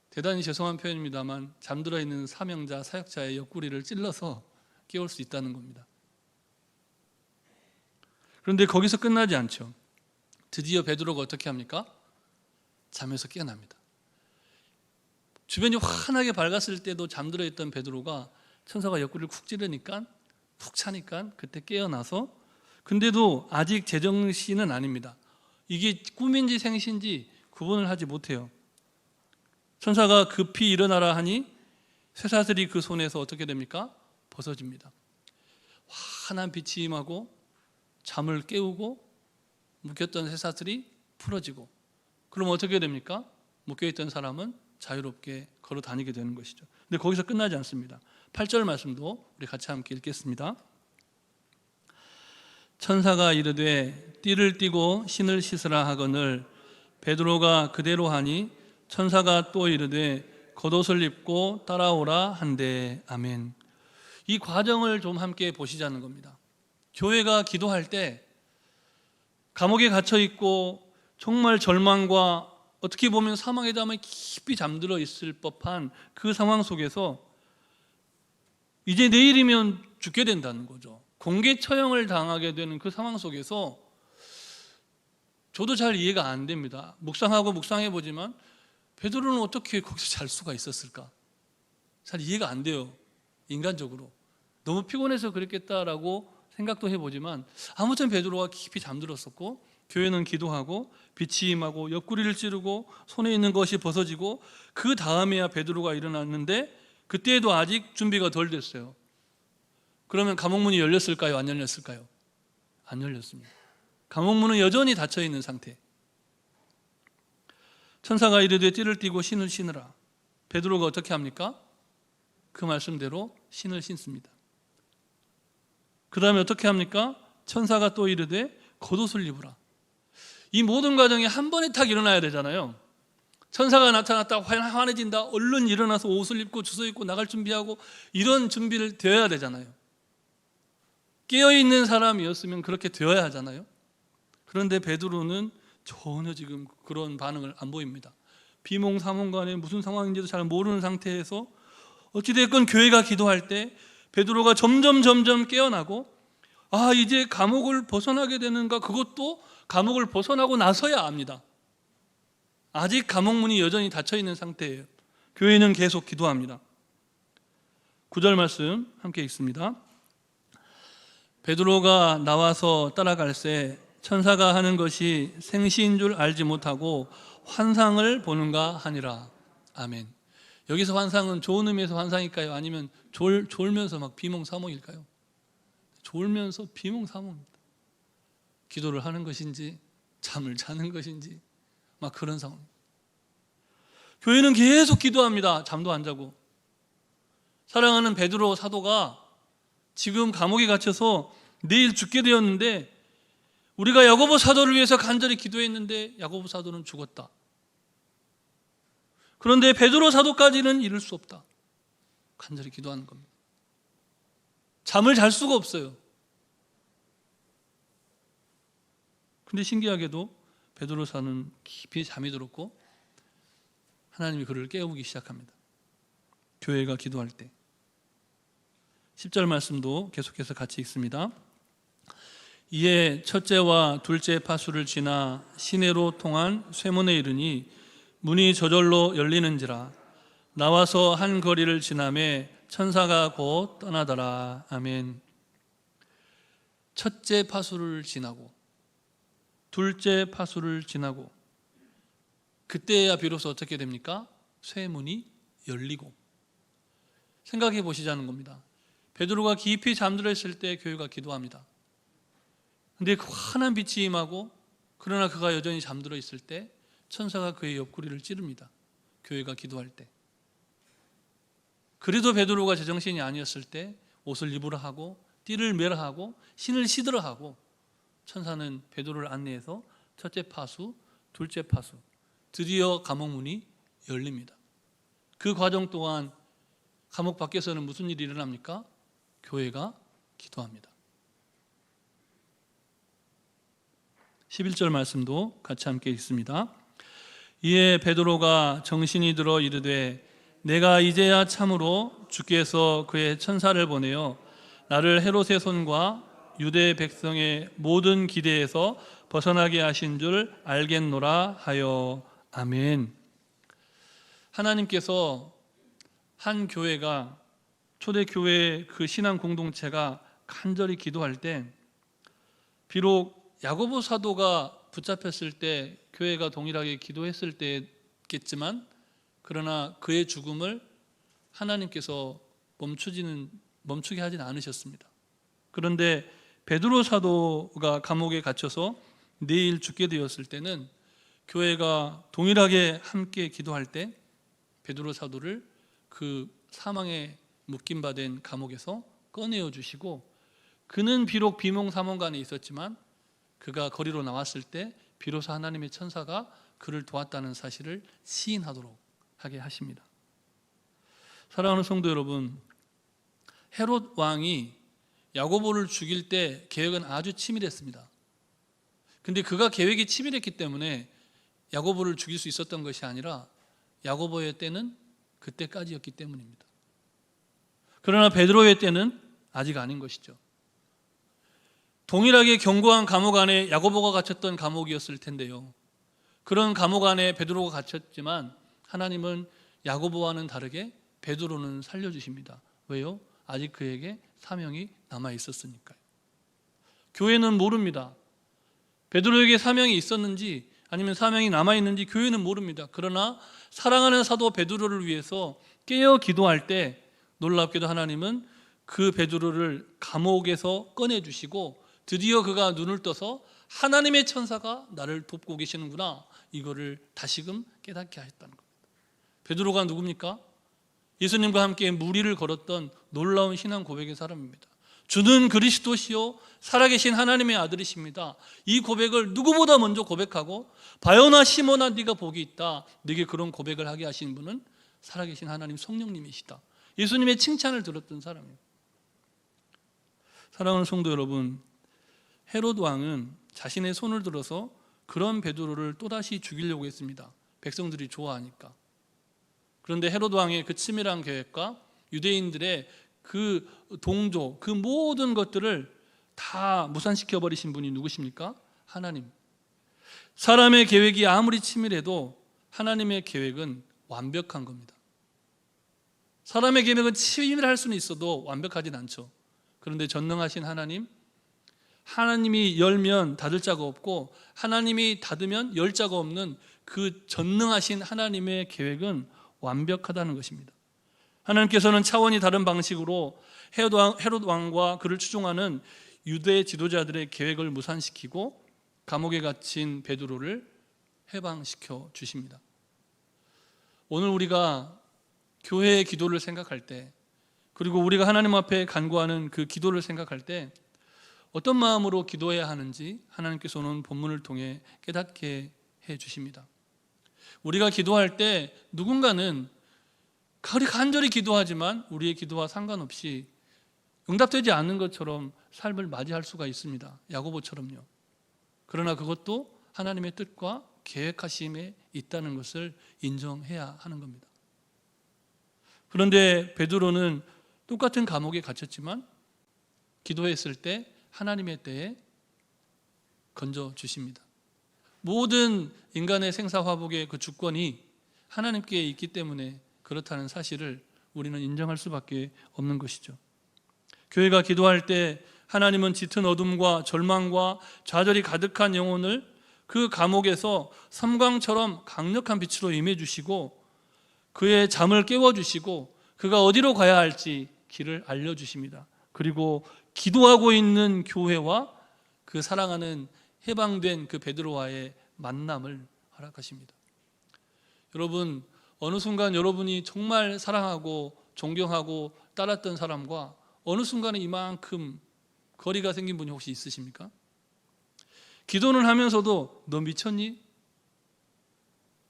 대단히 죄송한 표현입니다만, 잠들어 있는 사명자, 사역자의 옆구리를 찔러서 깨울 수 있다는 겁니다. 그런데 거기서 끝나지 않죠. 드디어 베드로가 어떻게 합니까? 잠에서 깨어납니다. 주변이 환하게 밝았을 때도 잠들어 있던 베드로가 천사가 옆구리를 쿡 찌르니까, 푹 차니까 그때 깨어나서, 근데도 아직 제정신은 아닙니다. 이게 꿈인지 생신지 구분을 하지 못해요. 천사가 급히 일어나라 하니 쇠사슬이 그 손에서 어떻게 됩니까? 벗어집니다. 환한 빛이 임하고 잠을 깨우고 묶였던 쇠사슬이 풀어지고, 그럼 어떻게 됩니까? 묶여있던 사람은 자유롭게 걸어 다니게 되는 것이죠. 근데 거기서 끝나지 않습니다. 8절 말씀도 우리 같이 함께 읽겠습니다. 천사가 이르되 띠를 띠고 신을 씻으라 하거늘 베드로가 그대로 하니 천사가 또 이르되 겉옷을 입고 따라오라 한대. 아멘. 이 과정을 좀 함께 보시자는 겁니다. 교회가 기도할 때 감옥에 갇혀 있고 정말 절망과 어떻게 보면 사망의 잠에 깊이 잠들어 있을 법한 그 상황 속에서 이제 내일이면 죽게 된다는 거죠. 공개 처형을 당하게 되는 그 상황 속에서 저도 잘 이해가 안 됩니다. 묵상해 보지만 베드로는 어떻게 거기서 잘 수가 있었을까? 잘 이해가 안 돼요. 인간적으로 너무 피곤해서 그랬겠다라고 생각도 해보지만 아무튼 베드로가 깊이 잠들었었고, 교회는 기도하고 빛이 임하고 옆구리를 찌르고 손에 있는 것이 벗어지고, 그 다음에야 베드로가 일어났는데 그때에도 아직 준비가 덜 됐어요. 그러면 감옥문이 열렸을까요? 안 열렸을까요? 안 열렸습니다. 감옥문은 여전히 닫혀 있는 상태. 천사가 이르되 띠를 띠고 신을 신으라. 베드로가 어떻게 합니까? 그 말씀대로 신을 신습니다. 그 다음에 어떻게 합니까? 천사가 또 이르되 겉옷을 입으라. 이 모든 과정이 한 번에 탁 일어나야 되잖아요. 천사가 나타났다 환해진다, 얼른 일어나서 옷을 입고 주소 입고 나갈 준비하고 이런 준비를 되어야 되잖아요. 깨어있는 사람이었으면 그렇게 되어야 하잖아요. 그런데 베드로는 전혀 지금 그런 반응을 안 보입니다. 비몽사몽간에 무슨 상황인지도 잘 모르는 상태에서 어찌됐건 교회가 기도할 때 베드로가 점점 깨어나고, 이제 감옥을 벗어나게 되는가, 그것도 감옥을 벗어나고 나서야 압니다. 아직 감옥문이 여전히 닫혀있는 상태예요. 교회는 계속 기도합니다. 9절 말씀 함께 읽습니다. 베드로가 나와서 따라갈새 천사가 하는 것이 생시인 줄 알지 못하고 환상을 보는가 하니라. 아멘. 여기서 환상은 좋은 의미에서 환상일까요? 아니면 졸면서 막 비몽사몽일까요? 졸면서 비몽사몽입니다. 기도를 하는 것인지 잠을 자는 것인지 막 그런 상황. 교회는 계속 기도합니다. 잠도 안 자고. 사랑하는 베드로 사도가 지금 감옥에 갇혀서 내일 죽게 되었는데, 우리가 야고보 사도를 위해서 간절히 기도했는데 야고보 사도는 죽었다. 그런데 베드로 사도까지는 이룰 수 없다. 간절히 기도하는 겁니다. 잠을 잘 수가 없어요. 근데 신기하게도 베드로 사는 깊이 잠이 들었고 하나님이 그를 깨우기 시작합니다. 교회가 기도할 때. 10절 말씀도 계속해서 같이 읽습니다. 이에 첫째와 둘째 파수를 지나 시내로 통한 쇠문에 이르니 문이 저절로 열리는지라. 나와서 한 거리를 지나매 천사가 곧 떠나더라. 아멘. 첫째 파수를 지나고 둘째 파수를 지나고 그때야 비로소 어떻게 됩니까? 쇠문이 열리고. 생각해 보시자는 겁니다. 베드로가 깊이 잠들어 있을 때 교회가 기도합니다. 근데 그 환한 빛이 임하고, 그러나 그가 여전히 잠들어 있을 때 천사가 그의 옆구리를 찌릅니다. 교회가 기도할 때. 그래도 베드로가 제정신이 아니었을 때 옷을 입으라 하고 띠를 매라 하고 신을 시들어 하고, 천사는 베드로를 안내해서 첫째 파수, 둘째 파수, 드디어 감옥문이 열립니다. 그 과정 동안 감옥 밖에서는 무슨 일이 일어납니까? 교회가 기도합니다. 11절 말씀도 같이 함께 읽습니다. 이에 베드로가 정신이 들어 이르되 내가 이제야 참으로 주께서 그의 천사를 보내어 나를 헤롯의 손과 유대 백성의 모든 기대에서 벗어나게 하신 줄 알겠노라 하여. 아멘. 하나님께서 한 교회가, 초대교회의 그 신앙 공동체가 간절히 기도할 때, 비록 야고보 사도가 붙잡혔을 때 교회가 동일하게 기도했을 때겠지만, 그러나 그의 죽음을 하나님께서 멈추게 하진 않으셨습니다. 그런데 베드로 사도가 감옥에 갇혀서 내일 죽게 되었을 때는 교회가 동일하게 함께 기도할 때 베드로 사도를 그 사망에 묶임 받은 감옥에서 꺼내어 주시고, 그는 비록 비몽사몽간에 있었지만 그가 거리로 나왔을 때 비로소 하나님의 천사가 그를 도왔다는 사실을 시인하도록 하게 하십니다. 사랑하는 성도 여러분, 헤롯 왕이 야고보를 죽일 때 계획은 아주 치밀했습니다. 근데 그가 계획이 치밀했기 때문에 야고보를 죽일 수 있었던 것이 아니라 야고보의 때는 그때까지였기 때문입니다. 그러나 베드로의 때는 아직 아닌 것이죠. 동일하게 견고한 감옥 안에 야고보가 갇혔던 감옥이었을 텐데요, 그런 감옥 안에 베드로가 갇혔지만 하나님은 야고보와는 다르게 베드로는 살려주십니다. 왜요? 아직 그에게 사명이 남아 있었으니까요. 교회는 모릅니다. 베드로에게 사명이 있었는지 아니면 사명이 남아 있는지 교회는 모릅니다. 그러나 사랑하는 사도 베드로를 위해서 깨어 기도할 때 놀랍게도 하나님은 그 베드로를 감옥에서 꺼내주시고 드디어 그가 눈을 떠서 하나님의 천사가 나를 돕고 계시는구나, 이거를 다시금 깨닫게 하셨다는 겁니다. 베드로가 누굽니까? 예수님과 함께 무리를 걸었던 놀라운 신앙 고백의 사람입니다. 주는 그리스도시요 살아계신 하나님의 아들이십니다. 이 고백을 누구보다 먼저 고백하고, 바요나 시몬아 네가 복이 있다, 네게 그런 고백을 하게 하신 분은 살아계신 하나님 성령님이시다, 예수님의 칭찬을 들었던 사람입니다. 사랑하는 성도 여러분, 헤롯 왕은 자신의 손을 들어서 그런 베드로를 또다시 죽이려고 했습니다. 백성들이 좋아하니까. 그런데 헤롯 왕의 그 치밀한 계획과 유대인들의 그 동조, 그 모든 것들을 다 무산시켜 버리신 분이 누구십니까? 하나님. 사람의 계획이 아무리 치밀해도 하나님의 계획은 완벽한 겁니다. 사람의 계획은 치밀할 수는 있어도 완벽하진 않죠. 그런데 전능하신 하나님, 하나님이 열면 닫을 자가 없고 하나님이 닫으면 열 자가 없는 그 전능하신 하나님의 계획은 완벽하다는 것입니다. 하나님께서는 차원이 다른 방식으로 헤롯 왕과 그를 추종하는 유대 지도자들의 계획을 무산시키고 감옥에 갇힌 베드로를 해방시켜 주십니다. 오늘 우리가 교회의 기도를 생각할 때, 그리고 우리가 하나님 앞에 간구하는 그 기도를 생각할 때 어떤 마음으로 기도해야 하는지 하나님께서 오늘 본문을 통해 깨닫게 해 주십니다. 우리가 기도할 때 누군가는 간절히 기도하지만 우리의 기도와 상관없이 응답되지 않는 것처럼 삶을 맞이할 수가 있습니다. 야고보처럼요. 그러나 그것도 하나님의 뜻과 계획하심에 있다는 것을 인정해야 하는 겁니다. 그런데 베드로는 똑같은 감옥에 갇혔지만 기도했을 때 하나님의 때에 건져 주십니다. 모든 인간의 생사화복의 그 주권이 하나님께 있기 때문에 그렇다는 사실을 우리는 인정할 수밖에 없는 것이죠. 교회가 기도할 때 하나님은 짙은 어둠과 절망과 좌절이 가득한 영혼을 그 감옥에서 섬광처럼 강력한 빛으로 임해 주시고 그의 잠을 깨워 주시고 그가 어디로 가야 할지 길을 알려 주십니다. 그리고 기도하고 있는 교회와 그 사랑하는 해방된 그 베드로와의 만남을 허락하십니다. 여러분, 어느 순간 여러분이 정말 사랑하고 존경하고 따랐던 사람과 어느 순간에 이만큼 거리가 생긴 분이 혹시 있으십니까? 기도는 하면서도 너 미쳤니?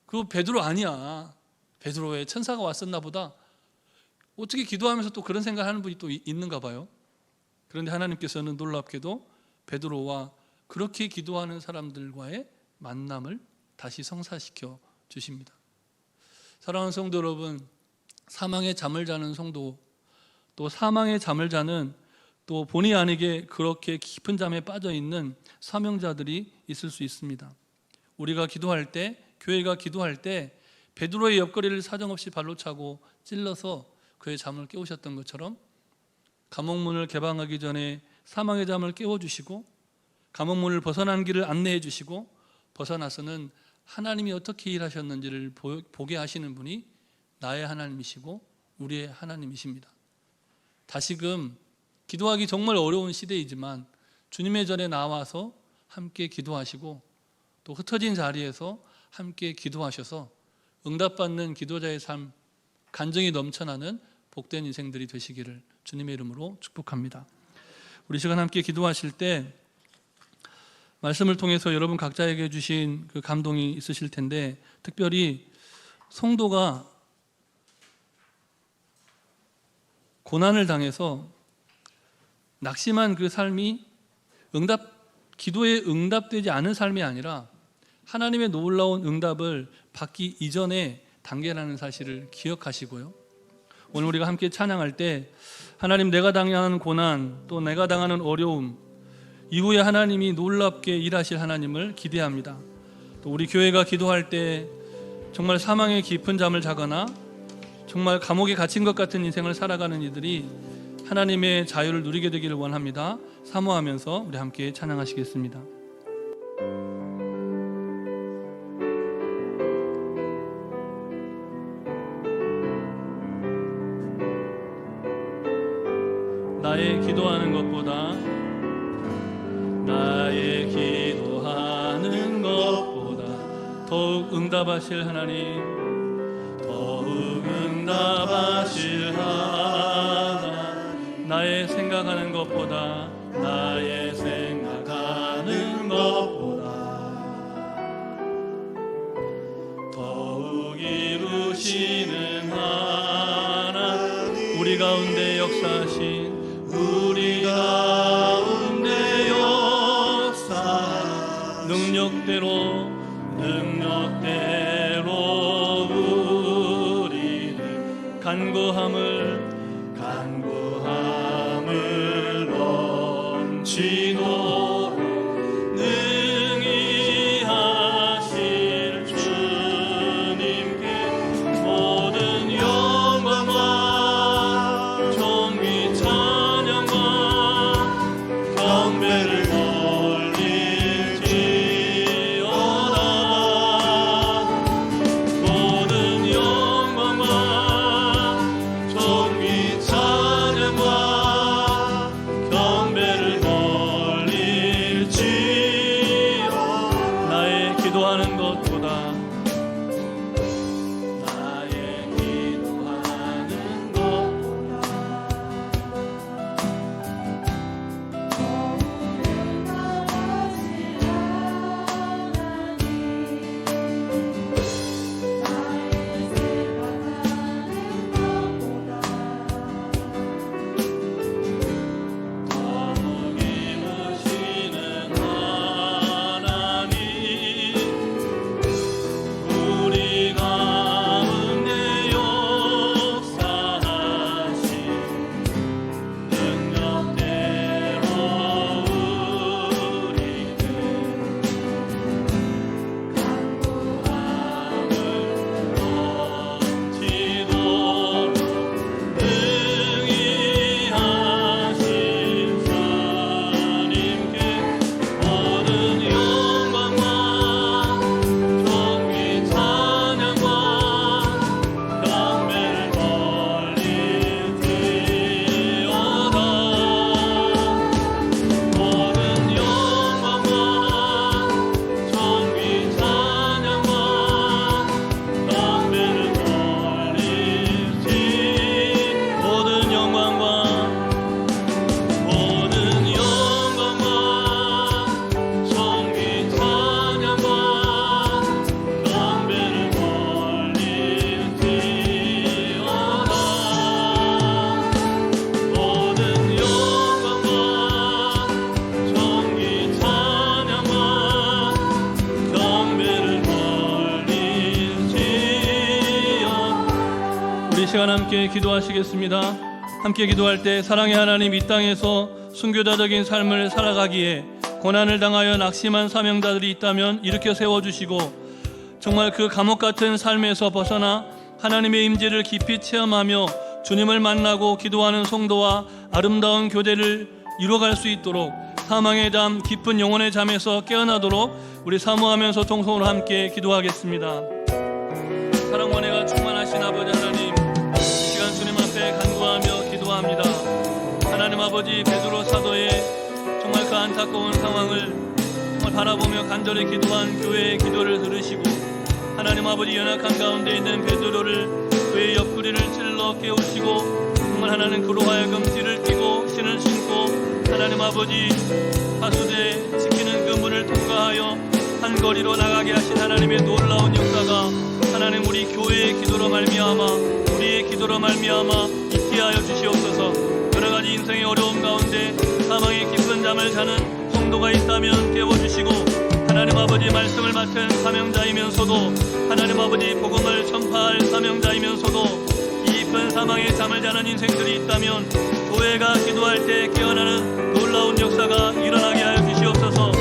그거 베드로 아니야. 베드로의 천사가 왔었나 보다. 어떻게 기도하면서 또 그런 생각하는 분이 또 있는가 봐요. 그런데 하나님께서는 놀랍게도 베드로와 그렇게 기도하는 사람들과의 만남을 다시 성사시켜 주십니다. 사랑하는 성도 여러분, 사망의 잠을 자는 성도, 또 사망의 잠을 자는 또 본의 아니게 그렇게 깊은 잠에 빠져 있는 사명자들이 있을 수 있습니다. 우리가 기도할 때, 교회가 기도할 때 베드로의 옆구리를 사정없이 발로 차고 찔러서 그의 잠을 깨우셨던 것처럼 감옥문을 개방하기 전에 사망의 잠을 깨워주시고 감옥문을 벗어난 길을 안내해 주시고 벗어나서는 하나님이 어떻게 일하셨는지를 보게 하시는 분이 나의 하나님이시고 우리의 하나님이십니다. 다시금 기도하기 정말 어려운 시대이지만 주님의 전에 나와서 함께 기도하시고 또 흩어진 자리에서 함께 기도하셔서 응답받는 기도자의 삶, 간증이 넘쳐나는 복된 인생들이 되시기를 주님의 이름으로 축복합니다. 우리 시간 함께 기도하실 때 말씀을 통해서 여러분 각자에게 주신 그 감동이 있으실 텐데, 특별히 성도가 고난을 당해서 낙심한 그 삶이 기도에 응답되지 않은 삶이 아니라 하나님의 놀라운 응답을 받기 이전의 단계라는 사실을 기억하시고요. 오늘 우리가 함께 찬양할 때 하나님, 내가 당하는 고난, 또 내가 당하는 어려움 이후에 하나님이 놀랍게 일하실 하나님을 기대합니다. 또 우리 교회가 기도할 때 정말 사망의 깊은 잠을 자거나 정말 감옥에 갇힌 것 같은 인생을 살아가는 이들이 하나님의 자유를 누리게 되기를 원합니다. 사모하면서 우리 함께 찬양하시겠습니다. 나의 기도하는 것보다 더욱 응답하실 하나님, 더욱 응답하실 하나님, 나의 생각하는 것보다 더욱 이루시는 하나님, 우리 가운데 역사하신 능력대로 우리는 간구함을 넘치도록 능히 하실 주님께 모든 영광과 존귀 찬양과 경배를 시간 함께 기도하시겠습니다. 함께 기도할 때 사랑의 하나님, 이 땅에서 순교자적인 삶을 살아가기에 고난을 당하여 낙심한 사명자들이 있다면 일으켜 세워주시고, 정말 그 감옥 같은 삶에서 벗어나 하나님의 임재를 깊이 체험하며 주님을 만나고 기도하는 성도와 아름다운 교제를 이루어갈 수 있도록, 사망의 잠, 깊은 영혼의 잠에서 깨어나도록 우리 사모하면서 통성으로 함께 기도하겠습니다. 사랑과 은혜가 충만하신 아버지 하나님, 이 시간 주님 앞에 간구하며 기도합니다. 하나님 아버지, 베드로 사도의 정말 그 안타 안타까운 상황을 정말 바라보며 간절히 기도한 교회의 기도를 들으시고 하나님 아버지 연약한 가운데 있는 베드로를 그의 옆구리를 찔러 깨우시고 정말 하나님 그로 하여금 띠를 띠고 신을 신고 하나님 아버지 파수대 지키는 그 문을 통과하여 한 거리로 나가게 하신 하나님의 놀라운 역사가 하나님 우리 교회의 기도로 말미암아 우리의 기도로 말미암아 있게 하여 주시옵소서. 여러 가지 인생의 어려움 가운데 사망의 깊은 잠을 자는 성도가 있다면 깨워주시고 하나님 아버지 말씀을 맡은 사명자이면서도 하나님 아버지 복음을 전파할 사명자이면서도 이 깊은 사망의 잠을 자는 인생들이 있다면 교회가 기도할 때 깨어나는 놀라운 역사가 일어나게 하여 주시옵소서.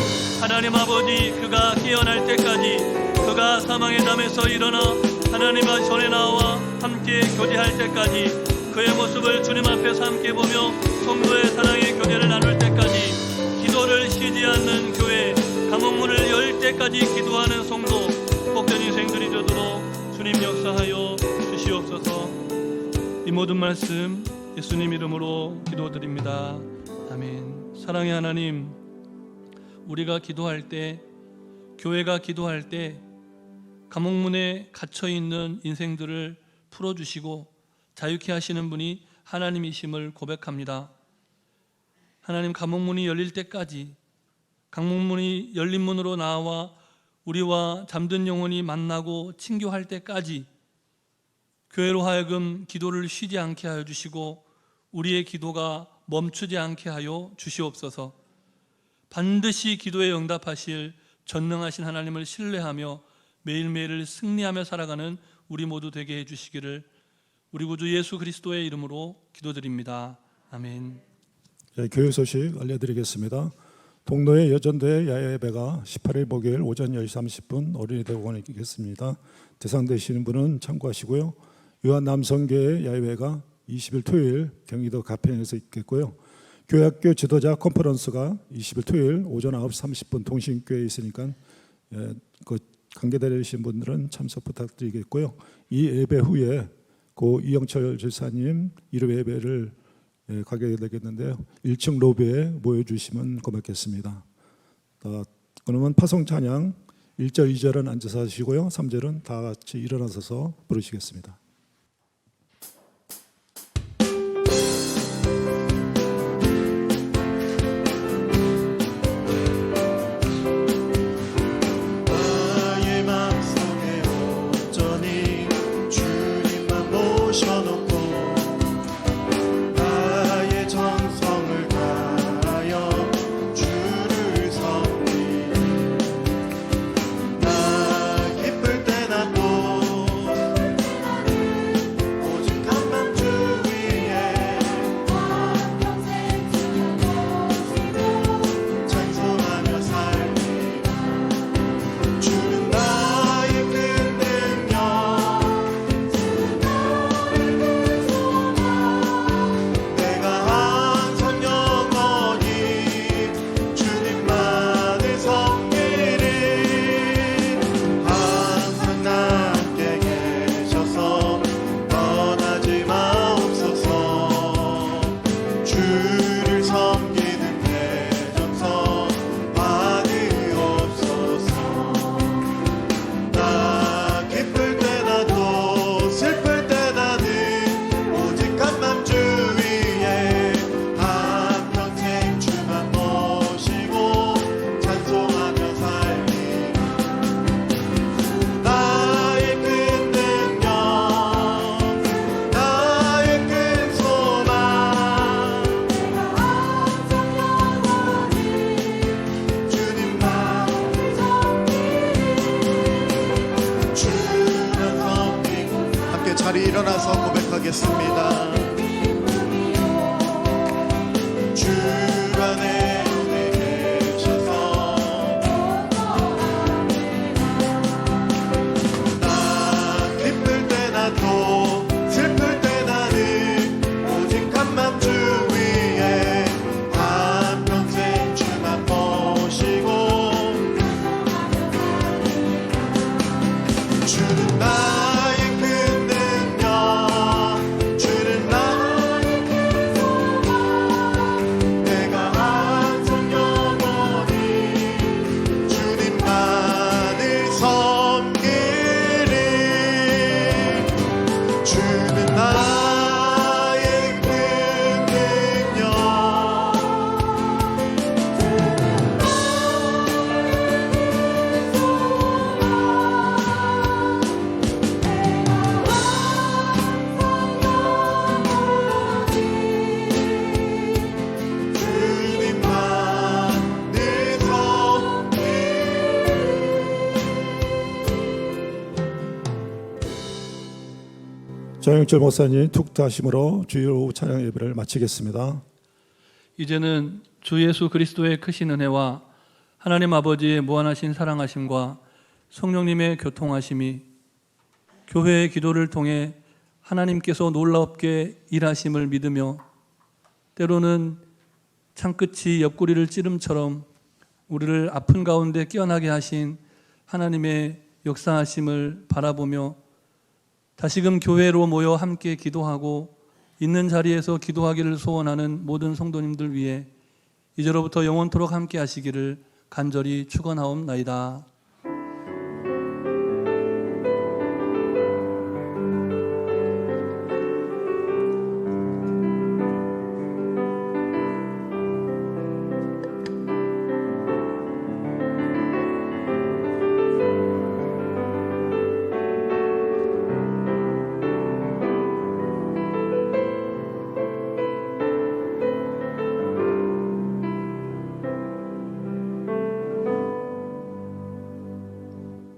하나님 아버지 그가 깨어날 때까지 그가 사망의 잠에서 일어나 하나님 전에 나와 함께 교제할 때까지 그의 모습을 주님 앞에서 함께 보며 성도의 사랑의 교제를 나눌 때까지 기도를 쉬지 않는 교회 감옥문을 열 때까지 기도하는 성도 복된 인생들이 되도록 주님 역사하여 주시옵소서. 이 모든 말씀 예수님 이름으로 기도드립니다. 아멘. 사랑의 하나님, 우리가 기도할 때 교회가 기도할 때 감옥문에 갇혀있는 인생들을 풀어주시고 자유케 하시는 분이 하나님이심을 고백합니다. 하나님 감옥문이 열릴 때까지 감옥문이 열린 문으로 나와 우리와 잠든 영혼이 만나고 친교할 때까지 교회로 하여금 기도를 쉬지 않게 하여 주시고 우리의 기도가 멈추지 않게 하여 주시옵소서. 반드시 기도에 응답하실 전능하신 하나님을 신뢰하며 매일매일을 승리하며 살아가는 우리 모두 되게 해주시기를 우리 구주 예수 그리스도의 이름으로 기도드립니다. 아멘. 네, 교회 소식 알려드리겠습니다. 동로의 여전도의 야외예배가 18일 목요일 오전 10시 30분 어린이 대공원에 있겠습니다. 대상 되시는 분은 참고하시고요. 요한 남성교회 야외예배가 20일 토요일 경기도 가평에서 있겠고요. 교회학교 지도자 컨퍼런스가 20일 토요일 오전 9시 30분 동신교회에 있으니까 그 관계되신 분들은 참석 부탁드리겠고요. 이 예배 후에 고 이영철 집사님 1회 예배를 가게 되겠는데요. 1층 로비에 모여주시면 고맙겠습니다. 그러면 파송 찬양 1절 2절은 앉아서 하시고요. 3절은 다 같이 일어나서서 부르시겠습니다. 나의 마음속에 온전히 주님만 모셔놓고 나의 정성을 다하여 주를 섬기 나 기쁠 때나 또 오직 한밤 주 위에 찬송하며 살리 주는 나의 큰 능력 내가 항상 영원히 주님만을 섬기리 항상 나 함께 계셔서 떠나지 마옵소서 주를 섬기는 내 정성 받으옵소서 나 기쁠 때나 또 슬플 때나는 오직 한밤 주 위에 한평생 주만 모시고 찬송하며 살리 나의 큰 능력 나의 큰 소망 주님만 주만 섬기고 함께 자리 일어나서 고백하겠습니다. 주 안에 오늘 계셔서 나 기쁠 때나 또 슬플 때나는 오직 한밤 주 위에 한평생 주만 모시고 주는 나의 큰 능력 주는 나의 큰 소망 내가 항상 영원히 정영철 목사님 툭트하심으로 주일 찬양 예배를 마치겠습니다. 이제는 주 예수 그리스도의 크신 은혜와 하나님 아버지의 무한하신 사랑하심과 성령님의 교통하심이 교회의 기도를 통해 하나님께서 놀랍게 일하심을 믿으며 때로는 창끝이 옆구리를 찌름처럼 우리를 아픈 가운데 깨어나게 하신 하나님의 역사하심을 바라보며 다시금 교회로 모여 함께 기도하고 있는 자리에서 기도하기를 소원하는 모든 성도님들 위해 이제로부터 영원토록 함께 하시기를 간절히 축원하옵나이다.